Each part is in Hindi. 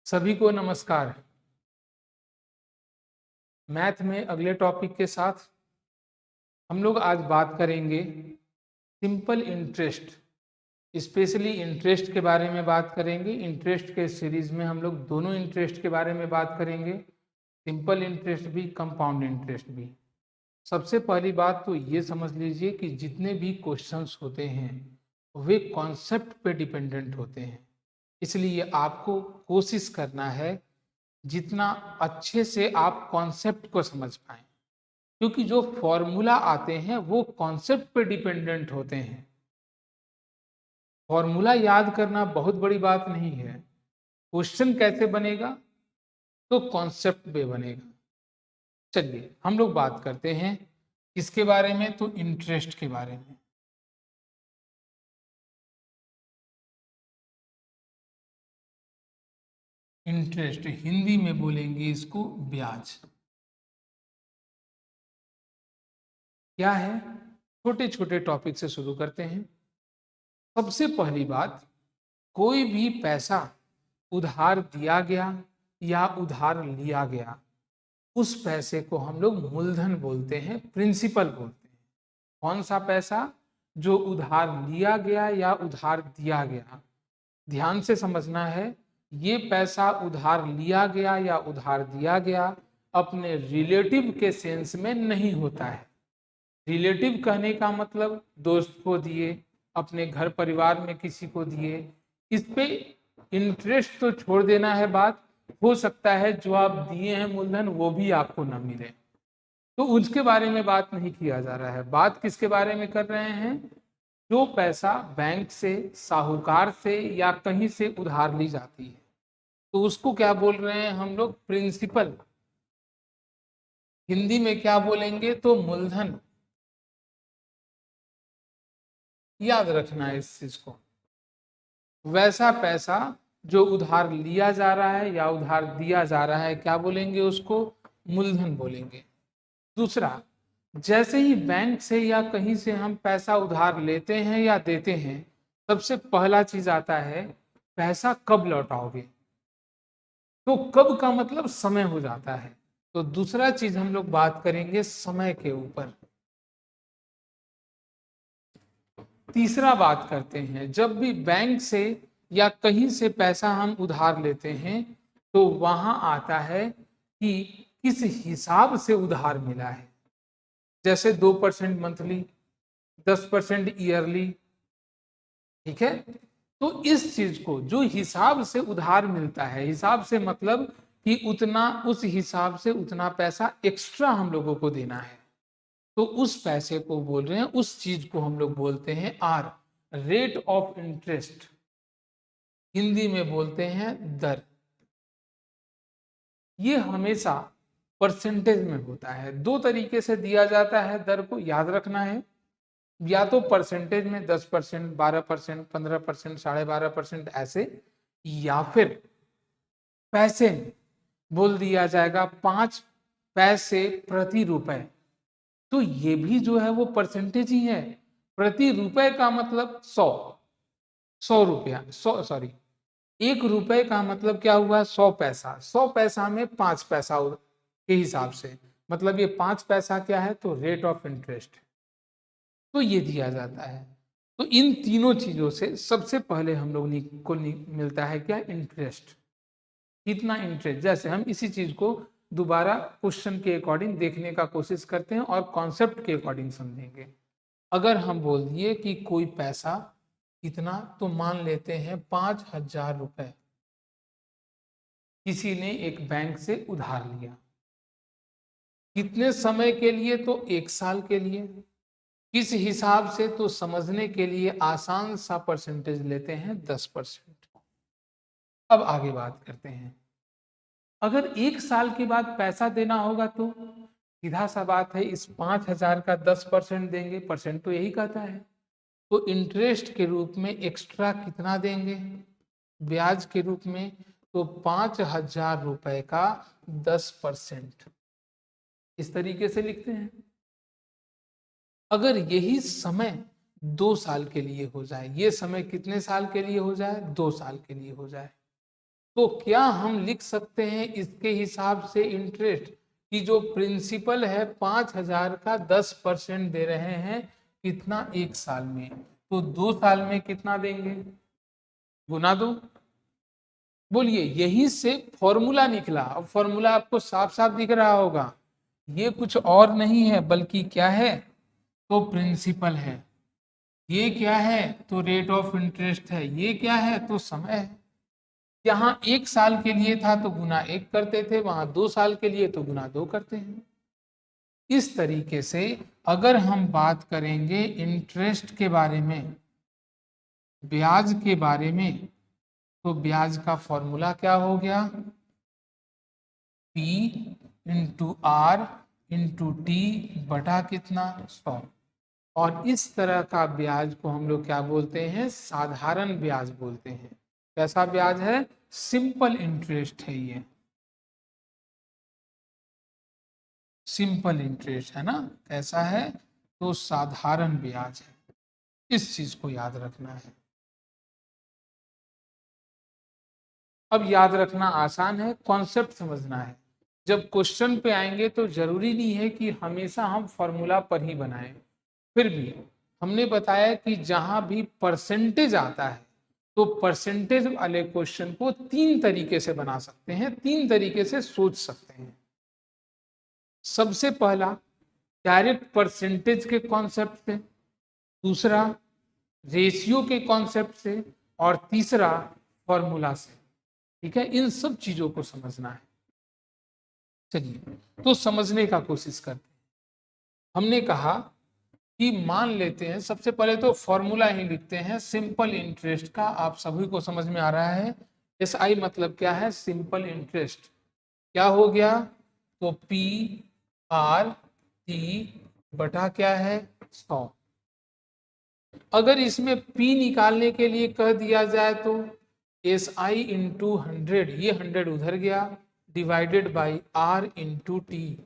सभी को नमस्कार। मैथ में अगले टॉपिक के साथ हम लोग आज बात करेंगे सिंपल इंटरेस्ट। स्पेशली इंटरेस्ट के बारे में बात करेंगे। इंटरेस्ट के सीरीज में हम लोग दोनों इंटरेस्ट के बारे में बात करेंगे, सिंपल इंटरेस्ट भी, कंपाउंड इंटरेस्ट भी। सबसे पहली बात तो ये समझ लीजिए कि जितने भी क्वेश्चंस होते हैं वे कॉन्सेप्ट पे डिपेंडेंट होते हैं, इसलिए आपको कोशिश करना है जितना अच्छे से आप कॉन्सेप्ट को समझ पाएं, क्योंकि जो फॉर्मूला आते हैं वो कॉन्सेप्ट पे डिपेंडेंट होते हैं। फॉर्मूला याद करना बहुत बड़ी बात नहीं है, क्वेश्चन कैसे बनेगा तो कॉन्सेप्ट पे बनेगा। चलिए हम लोग बात करते हैं किसके बारे में, तो इंटरेस्ट के बारे में। इंटरेस्ट हिंदी में बोलेंगे इसको ब्याज। क्या है, छोटे छोटे टॉपिक से शुरू करते हैं। सबसे पहली बात, कोई भी पैसा उधार दिया गया या उधार लिया गया, उस पैसे को हम लोग मूलधन बोलते हैं, प्रिंसिपल बोलते हैं। कौन सा पैसा, जो उधार लिया गया या उधार दिया गया। ध्यान से समझना है, ये पैसा उधार लिया गया या उधार दिया गया अपने रिलेटिव के सेंस में नहीं होता है। रिलेटिव कहने का मतलब दोस्त को दिए, अपने घर परिवार में किसी को दिए, इस पे इंटरेस्ट तो छोड़ देना है बात। हो सकता है जो आप दिए हैं मूलधन वो भी आपको न मिले, तो उसके बारे में बात नहीं किया जा रहा है। बात किसके बारे में कर रहे हैं, जो पैसा बैंक से, साहूकार से या कहीं से उधार ली जाती है, तो उसको क्या बोल रहे हैं हम लोग, प्रिंसिपल। हिंदी में क्या बोलेंगे तो मूलधन। याद रखना है इस चीज को। वैसा पैसा जो उधार लिया जा रहा है या उधार दिया जा रहा है, क्या बोलेंगे उसको, मूलधन बोलेंगे। दूसरा, जैसे ही बैंक से या कहीं से हम पैसा उधार लेते हैं या देते हैं, सबसे पहला चीज आता है पैसा कब लौटाओगे। तो कब का मतलब समय हो जाता है। तो दूसरा चीज हम लोग बात करेंगे समय के ऊपर। तीसरा बात करते हैं, जब भी बैंक से या कहीं से पैसा हम उधार लेते हैं तो वहां आता है कि किस हिसाब से उधार मिला है। जैसे 2% मंथली, 10% ईयरली, ठीक है। तो इस चीज को जो हिसाब से उधार मिलता है, हिसाब से मतलब कि उतना, उस हिसाब से उतना पैसा एक्स्ट्रा हम लोगों को देना है, तो उस पैसे को बोल रहे हैं, उस चीज को हम लोग बोलते हैं R, rate of interest. Hindi में बोलते हैं दर। ये हमेशा परसेंटेज में होता है। दो तरीके से दिया जाता है दर को, याद रखना है। या तो परसेंटेज में 10%, 12%, 15%, 12.5% ऐसे, या फिर पैसे में बोल दिया जाएगा 5 पैसे प्रति रुपए। तो ये भी जो है वो परसेंटेज ही है। प्रति रुपए का मतलब 100 रुपया, 100 सॉरी, 1 रुपए का मतलब क्या हुआ, 100 पैसा। 100 पैसा में 5 पैसा के हिसाब से, मतलब ये 5 पैसा क्या है, तो रेट ऑफ इंटरेस्ट। तो ये दिया जाता है। तो इन तीनों चीजों से सबसे पहले हम लोग को मिलता है क्या, इंटरेस्ट। कितना इंटरेस्ट, जैसे हम इसी चीज को दोबारा क्वेश्चन के अकॉर्डिंग देखने का कोशिश करते हैं और कॉन्सेप्ट के अकॉर्डिंग समझेंगे। अगर हम बोल दिए कि कोई पैसा कितना, तो मान लेते हैं 5,000 रुपए किसी ने एक बैंक से उधार लिया। कितने समय के लिए, तो 1 साल के लिए। किस हिसाब से, तो समझने के लिए आसान सा परसेंटेज लेते हैं, 10%। अब आगे बात करते हैं, अगर 1 साल के बाद पैसा देना होगा तो सीधा सा बात है, इस 5,000 का 10% देंगे, परसेंट तो यही कहता है। तो इंटरेस्ट के रूप में एक्स्ट्रा कितना देंगे, ब्याज के रूप में, तो 5,000 रुपए का 10%। इस तरीके से लिखते हैं। अगर यही समय 2 साल के लिए हो जाए, ये समय कितने साल के लिए हो जाए, 2 साल के लिए हो जाए, तो क्या हम लिख सकते हैं इसके हिसाब से इंटरेस्ट कि जो प्रिंसिपल है 5,000 का 10% दे रहे हैं, कितना, 1 साल में, तो 2 साल में कितना देंगे, गुना दो। बोलिए, यही से फॉर्मूला निकला। अब फॉर्मूला आपको साफ साफ दिख रहा होगा, ये कुछ और नहीं है बल्कि क्या है, तो प्रिंसिपल है। ये क्या है, तो रेट ऑफ इंटरेस्ट है। ये क्या है, तो समय है। यहाँ 1 साल के लिए था तो गुना 1 करते थे, वहां 2 साल के लिए तो गुना 2 करते हैं। इस तरीके से अगर हम बात करेंगे इंटरेस्ट के बारे में, ब्याज के बारे में, तो ब्याज का फॉर्मूला क्या हो गया, P into R into T बटा कितना, 100। और इस तरह का ब्याज को हम लोग क्या बोलते हैं, साधारण ब्याज बोलते हैं। कैसा ब्याज है, सिंपल इंटरेस्ट है ये, सिंपल इंटरेस्ट है ना। कैसा है, तो साधारण ब्याज है। इस चीज को याद रखना है। अब याद रखना आसान है, कॉन्सेप्ट समझना है। जब क्वेश्चन पे आएंगे तो जरूरी नहीं है कि हमेशा हम फॉर्मूला पर ही बनाएं। फिर भी हमने बताया कि जहां भी परसेंटेज आता है तो परसेंटेज वाले क्वेश्चन को 3 तरीके से बना सकते हैं, 3 तरीके से सोच सकते हैं। सबसे पहला, डायरेक्ट परसेंटेज के कॉन्सेप्ट से, दूसरा रेशियो के कॉन्सेप्ट से, और तीसरा फॉर्मूला से। ठीक है, इन सब चीजों को समझना है। चलिए तो समझने का कोशिश करते हैं। हमने कहा कि मान लेते हैं, सबसे पहले तो फॉर्मूला ही लिखते हैं सिंपल इंटरेस्ट का। आप सभी को समझ में आ रहा है, SI मतलब क्या है, सिंपल इंटरेस्ट। क्या हो गया, तो PRT बटा क्या है, 100। अगर इसमें P निकालने के लिए कह दिया जाए तो SI इंटू 100, ये 100 उधर गया, divided by R into T.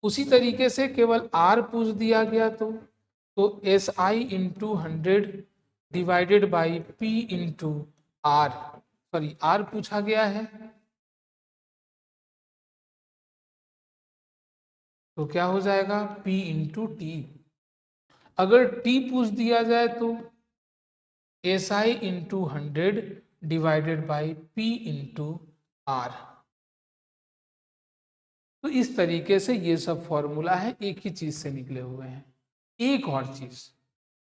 उसी तरीके से केवल R पूछ दिया गया तो SI into 100 divided by P into R, sorry R पूछा गया है, तो क्या हो जाएगा, P इंटू टी। अगर T पूछ दिया जाए तो SI into 100 divided by P into R। तो इस तरीके से ये सब फॉर्मूला है, एक ही चीज से निकले हुए हैं। एक और चीज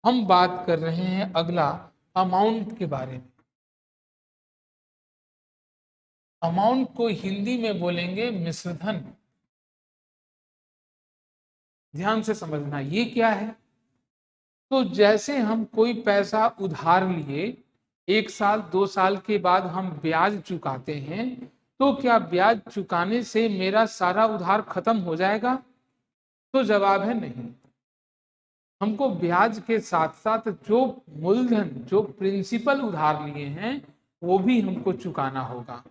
हम बात कर रहे हैं, अगला अमाउंट के बारे में। अमाउंट को हिंदी में बोलेंगे मिश्रधन। ध्यान से समझना ये क्या है, तो जैसे हम कोई पैसा उधार लिए, 1 साल 2 साल के बाद हम ब्याज चुकाते हैं, तो क्या ब्याज चुकाने से मेरा सारा उधार खत्म हो जाएगा, तो जवाब है नहीं। हमको ब्याज के साथ साथ जो मूलधन, जो प्रिंसिपल उधार लिए हैं, वो भी हमको चुकाना होगा।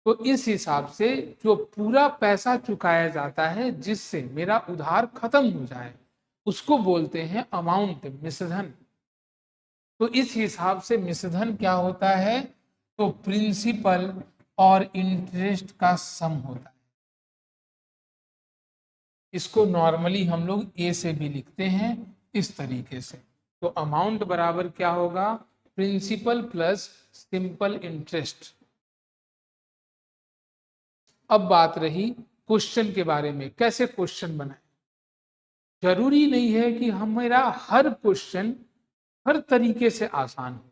तो इस हिसाब से जो पूरा पैसा चुकाया जाता है जिससे मेरा उधार खत्म हो जाए, उसको बोलते हैं अमाउंट, मिश्रधन। तो इस हिसाब से मिश्रधन क्या होता है, तो प्रिंसिपल और इंटरेस्ट का सम होता है। इसको नॉर्मली हम लोग ए से भी लिखते हैं इस तरीके से। तो अमाउंट बराबर क्या होगा, प्रिंसिपल प्लस सिंपल इंटरेस्ट। अब बात रही क्वेश्चन के बारे में, कैसे क्वेश्चन बनाए। जरूरी नहीं है कि हमारा हर क्वेश्चन हर तरीके से आसान हो,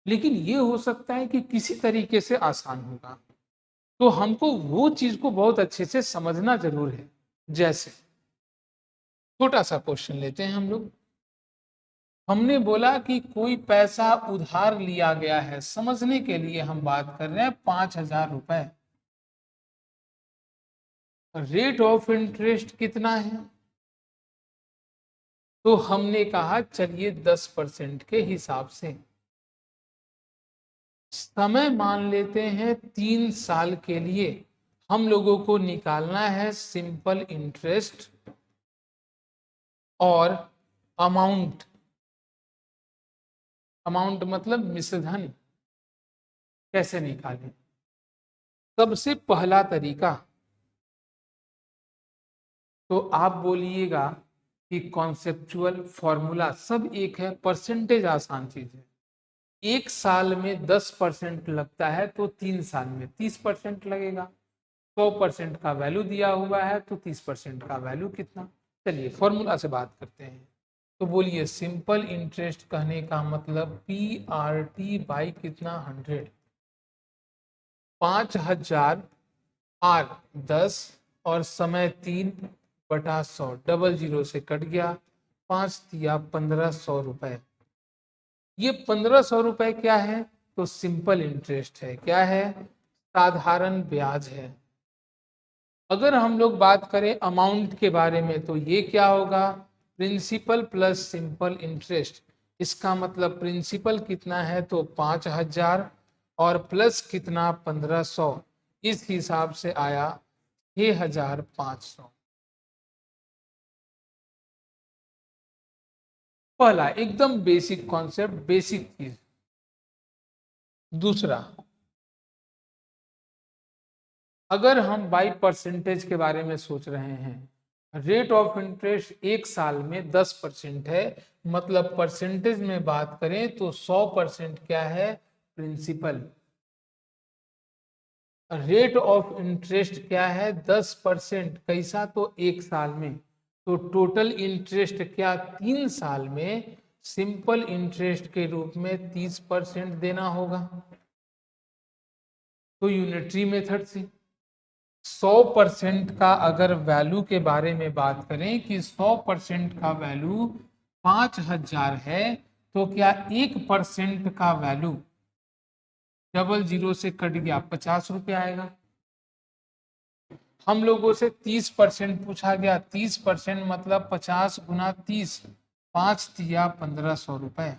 लेकिन ये हो सकता है कि किसी तरीके से आसान होगा। तो हमको वो चीज को बहुत अच्छे से समझना जरूर है। जैसे छोटा सा क्वेश्चन लेते हैं हम लोग। हमने बोला कि कोई पैसा उधार लिया गया है, समझने के लिए हम बात कर रहे हैं 5,000 रुपए। रेट ऑफ इंटरेस्ट कितना है, तो हमने कहा चलिए 10% के हिसाब से। समय मान लेते हैं 3 साल के लिए। हम लोगों को निकालना है सिंपल इंटरेस्ट और अमाउंट। अमाउंट मतलब मिश्रधन। कैसे निकालें? सबसे पहला तरीका तो आप बोलिएगा कि कॉन्सेप्चुअल फॉर्मूला सब एक है, परसेंटेज आसान चीज है। 1 साल में 10% लगता है तो 3 साल में 30% लगेगा। 100% का वैल्यू दिया हुआ है तो 30% का वैल्यू कितना? चलिए फॉर्मूला से बात करते हैं। तो बोलिए सिंपल इंटरेस्ट कहने का मतलब PRT बाई कितना 100। 5000 R 10 और समय 3/100, डबल जीरो से कट गया, 5 दिया 1500 रुपए। ये 1500 रुपए क्या है? तो सिंपल इंटरेस्ट है। क्या है? साधारण ब्याज है। अगर हम लोग बात करें अमाउंट के बारे में तो ये क्या होगा? Principal plus simple interest. इसका मतलब प्रिंसिपल कितना है? तो 5000 और प्लस कितना 1500, इस हिसाब से आया 6500। पहला एकदम बेसिक कॉन्सेप्ट, बेसिक चीज। दूसरा, अगर हम बाई परसेंटेज के बारे में सोच रहे हैं, रेट ऑफ इंटरेस्ट 1 साल में 10% है, मतलब परसेंटेज में बात करें तो 100% क्या है? प्रिंसिपल। रेट ऑफ इंटरेस्ट क्या है? 10%। कैसा? तो 1 साल में। तो टोटल इंटरेस्ट क्या 3 साल में सिंपल इंटरेस्ट के रूप में 30% देना होगा। तो यूनिटरी मेथड से 100% का अगर वैल्यू के बारे में बात करें कि 100% का वैल्यू 5000 है, तो क्या 1% का वैल्यू डबल जीरो से कट गया 50 रुपये आएगा। हम लोगों से 30% पूछा गया, 30% मतलब 50 गुना 30, 5 दिया 1500 रुपए।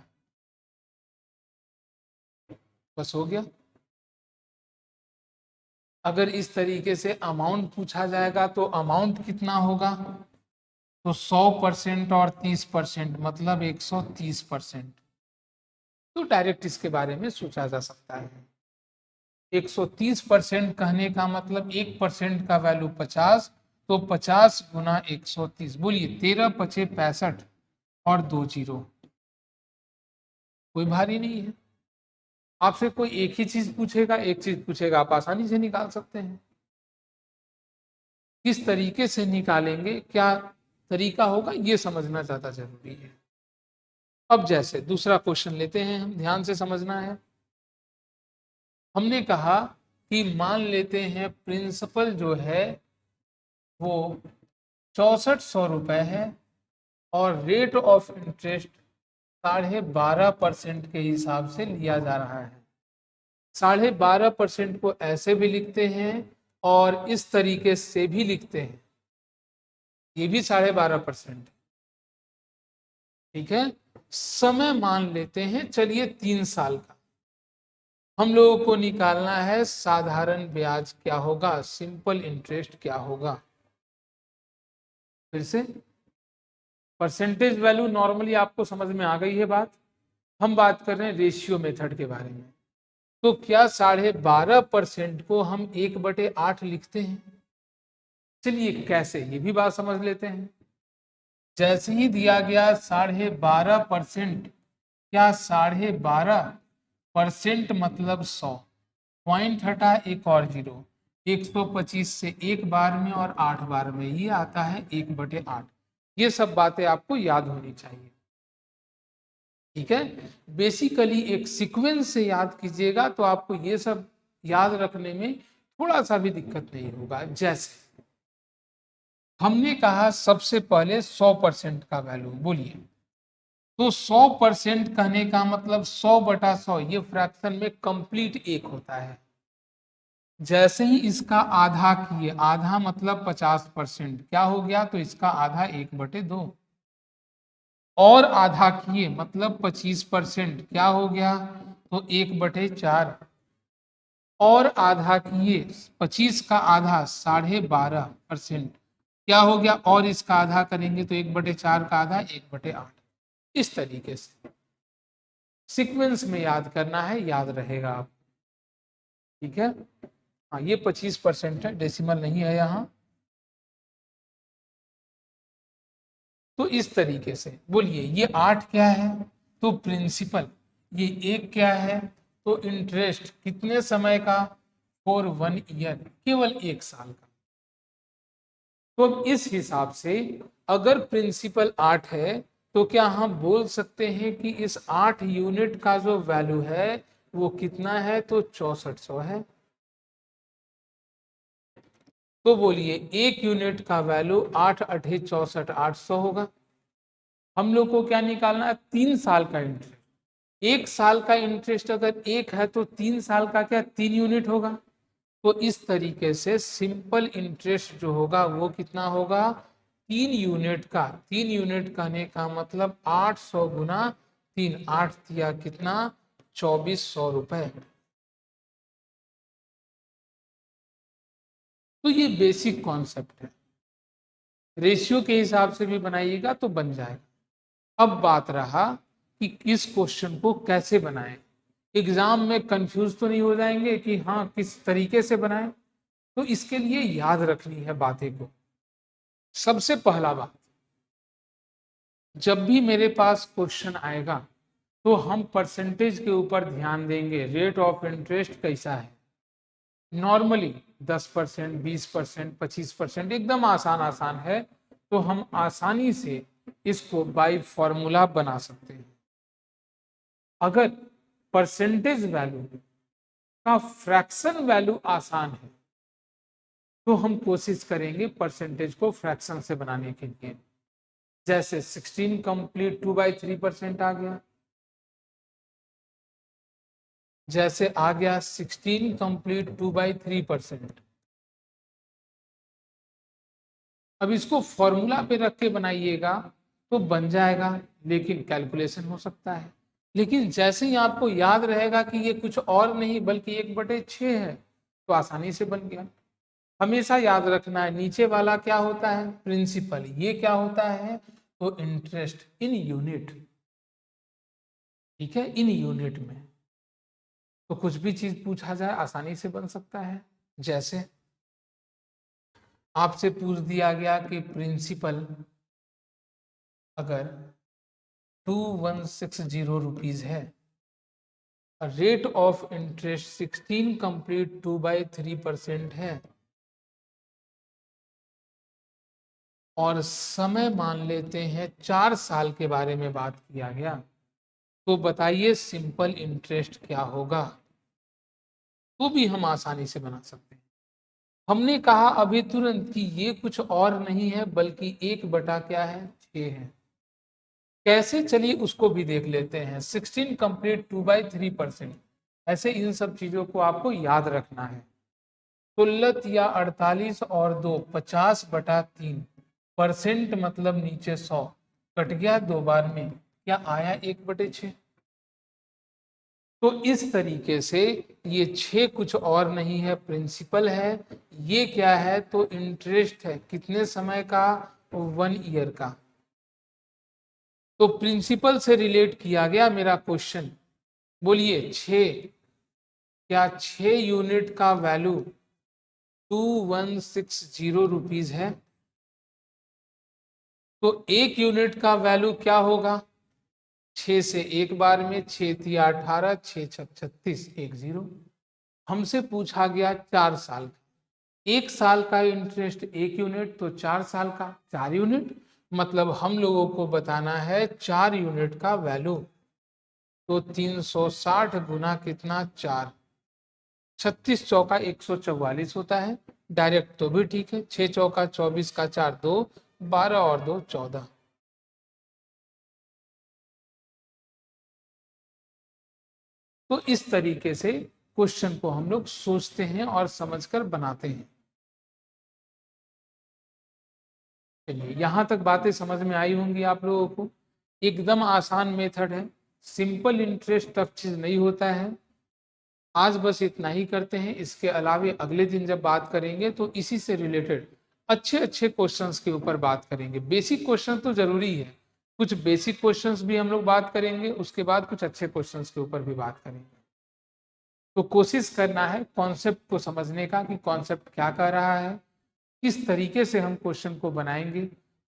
बस हो गया। अगर इस तरीके से अमाउंट पूछा जाएगा तो अमाउंट कितना होगा? तो 100% और 30% मतलब 130%। तो डायरेक्ट इसके बारे में सोचा जा सकता है। 130% कहने का मतलब 1% का वैल्यू 50, तो 50 गुना 130। बोलिए 13 पचे 65 और 2 जीरो। कोई भारी नहीं है। आपसे कोई एक ही चीज पूछेगा, एक चीज पूछेगा, आप आसानी से निकाल सकते हैं। किस तरीके से निकालेंगे, क्या तरीका होगा, ये समझना ज्यादा जरूरी है। अब जैसे दूसरा क्वेश्चन लेते हैं, हम ध्यान से समझना है। हमने कहा कि मान लेते हैं प्रिंसिपल जो है वो 6400 रुपए है और रेट ऑफ इंटरेस्ट 12.5% के हिसाब से लिया जा रहा है। 12.5% को ऐसे भी लिखते हैं और इस तरीके से भी लिखते हैं, ये भी 12.5%। ठीक है। समय मान लेते हैं, चलिए 3 साल का। हम लोगों को निकालना है साधारण ब्याज क्या होगा, सिंपल इंटरेस्ट क्या होगा। फिर से परसेंटेज वैल्यू नॉर्मली आपको समझ में आ गई है बात। हम बात कर रहे हैं रेशियो मेथड के बारे में। तो क्या 12.5% को हम 1/8 लिखते हैं? चलिए कैसे, ये भी बात समझ लेते हैं। जैसे ही दिया गया 12.5%, क्या 12.5% मतलब 100, पॉइंट हटा एक और जीरो, 125 से एक बार में और 8 बार में, ये आता है 1/8। ये सब बातें आपको याद होनी चाहिए। ठीक है। बेसिकली एक सीक्वेंस से याद कीजिएगा तो आपको ये सब याद रखने में थोड़ा सा भी दिक्कत नहीं होगा। जैसे हमने कहा सबसे पहले 100% का वैल्यू, बोलिए तो 100% कहने का मतलब 100/100, ये फ्रैक्शन में कंप्लीट एक होता है। जैसे ही इसका आधा किए, आधा मतलब 50%, क्या हो गया? तो इसका आधा 1/2, और आधा किए मतलब 25%, क्या हो गया? तो 1/4, और आधा किए 25 का आधा 12.5%, क्या हो गया? और इसका आधा करेंगे तो 1/4 का आधा 1/8। इस तरीके से सीक्वेंस में याद करना है, याद रहेगा आप। ठीक है, हाँ ये 25% है, डेसिमल नहीं है यहाँ। तो इस तरीके से बोलिए ये 8 क्या है, तो प्रिंसिपल, ये 1 क्या है, तो इंटरेस्ट कितने समय का, फॉर 1 ईयर, केवल 1 साल का। तो अब इस हिसाब से अगर प्रिंसिपल 8 है तो क्या हम बोल सकते हैं कि इस 8 यूनिट का जो वैल्यू है वो कितना है, तो 6400 है। तो बोलिए 1 यूनिट का वैल्यू 8 अठे 64 800 होगा। हम लोग को क्या निकालना है, 3 साल का इंटरेस्ट। 1 साल का इंटरेस्ट अगर 1 है तो 3 साल का क्या 3 यूनिट होगा। तो इस तरीके से सिंपल इंटरेस्ट जो होगा वो कितना होगा, 3 यूनिट का। 3 यूनिट कहने का मतलब 800 गुना 3, 8 दिया कितना, 2400 रुपए। तो ये बेसिक कॉन्सेप्ट है, रेशियो के हिसाब से भी बनाइएगा तो बन जाएगा। अब बात रहा कि किस क्वेश्चन को कैसे बनाएं, एग्जाम में कंफ्यूज तो नहीं हो जाएंगे कि हाँ किस तरीके से बनाएं। तो इसके लिए याद रखनी है बातें को। सबसे पहला बात, जब भी मेरे पास क्वेश्चन आएगा तो हम परसेंटेज के ऊपर ध्यान देंगे, रेट ऑफ इंटरेस्ट कैसा है। नॉर्मली 10%, 20%, 25% एकदम आसान आसान है, तो हम आसानी से इसको बाय फॉर्मूला बना सकते हैं। अगर परसेंटेज वैल्यू का फ्रैक्शन वैल्यू आसान है तो हम कोशिश करेंगे परसेंटेज को फ्रैक्शन से बनाने के लिए। जैसे 16 कंप्लीट 2/3% आ गया, जैसे आ गया 16 कंप्लीट 2/3%। अब इसको फॉर्मूला पे रख के बनाइएगा तो बन जाएगा, लेकिन कैलकुलेशन हो सकता है। लेकिन जैसे ही आपको याद रहेगा कि ये कुछ और नहीं बल्कि 1/6 है तो आसानी से बन गया। हमेशा याद रखना है नीचे वाला क्या होता है, प्रिंसिपल, ये क्या होता है, तो इंटरेस्ट इन यूनिट। ठीक है, इन यूनिट में तो कुछ भी चीज पूछा जाए आसानी से बन सकता है। जैसे आपसे पूछ दिया गया कि प्रिंसिपल अगर 2160 रुपीज है, रेट ऑफ इंटरेस्ट 16 कंप्लीट 2/3% है, और समय मान लेते हैं 4 साल के बारे में बात किया गया, तो बताइए सिंपल इंटरेस्ट क्या होगा। तो भी हम आसानी से बना सकते हैं। हमने कहा अभी तुरंत कि ये कुछ और नहीं है बल्कि 1 क्या है, 6 है। कैसे, चलिए उसको भी देख लेते हैं। 16 कंप्लीट 2/3%, ऐसे इन सब चीजों को आपको याद रखना है। 16 या 48 और 2 50/3%, मतलब नीचे 100 कट गया 2 बार में, क्या आया 1/6। तो इस तरीके से ये 6 कुछ और नहीं है, प्रिंसिपल है। ये क्या है, तो इंटरेस्ट है, कितने समय का, 1 ईयर का। तो प्रिंसिपल से रिलेट किया गया मेरा क्वेश्चन। बोलिए 6, क्या 6 यूनिट का वैल्यू 2160 रुपीज है, तो 1 यूनिट का वैल्यू क्या होगा, 6 से एक बार में, 6 तिया 18, 6 छक 36, 10। हमसे पूछा गया 4 साल का, 1 साल का इंटरेस्ट 1 यूनिट, तो 4 साल का 4 यूनिट, मतलब हम लोगों को बताना है 4 यूनिट का वैल्यू। तो 360 गुना कितना, 4, 36 चौका 144 होता है, डायरेक्ट तो भी ठीक है। 6 चौका 24 का 4 2, 12 और 2 14। तो इस तरीके से क्वेश्चन को हम लोग सोचते हैं और समझकर बनाते हैं। चलिए यहां तक बातें समझ में आई होंगी आप लोगों को। एकदम आसान मेथड है, सिंपल इंटरेस्ट टफ चीज नहीं होता है। आज बस इतना ही करते हैं, इसके अलावे अगले दिन जब बात करेंगे तो इसी से रिलेटेड अच्छे अच्छे क्वेश्चंस के ऊपर बात करेंगे। बेसिक क्वेश्चन तो जरूरी है, कुछ बेसिक क्वेश्चंस भी हम लोग बात करेंगे, उसके बाद कुछ अच्छे क्वेश्चंस के ऊपर भी बात करेंगे। तो कोशिश करना है कॉन्सेप्ट को समझने का कि कॉन्सेप्ट क्या कह रहा है, किस तरीके से हम क्वेश्चन को बनाएंगे।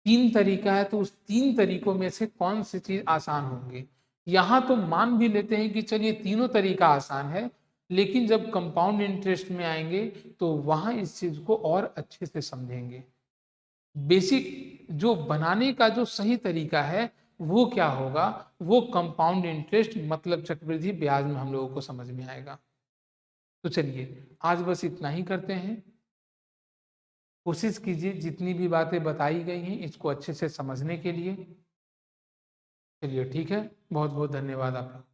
3 तरीका है, तो उस 3 तरीकों में से कौन सी चीज आसान होंगे। यहाँ तो मान भी लेते हैं कि चलिए तीनों तरीका आसान है, लेकिन जब कंपाउंड इंटरेस्ट में आएंगे तो वहां इस चीज को और अच्छे से समझेंगे। बेसिक जो बनाने का जो सही तरीका है वो क्या होगा, वो कंपाउंड इंटरेस्ट मतलब चक्रवृद्धि ब्याज में हम लोगों को समझ में आएगा। तो चलिए आज बस इतना ही करते हैं। कोशिश कीजिए जितनी भी बातें बताई गई हैं इसको अच्छे से समझने के लिए। चलिए ठीक है, बहुत बहुत धन्यवाद आपका।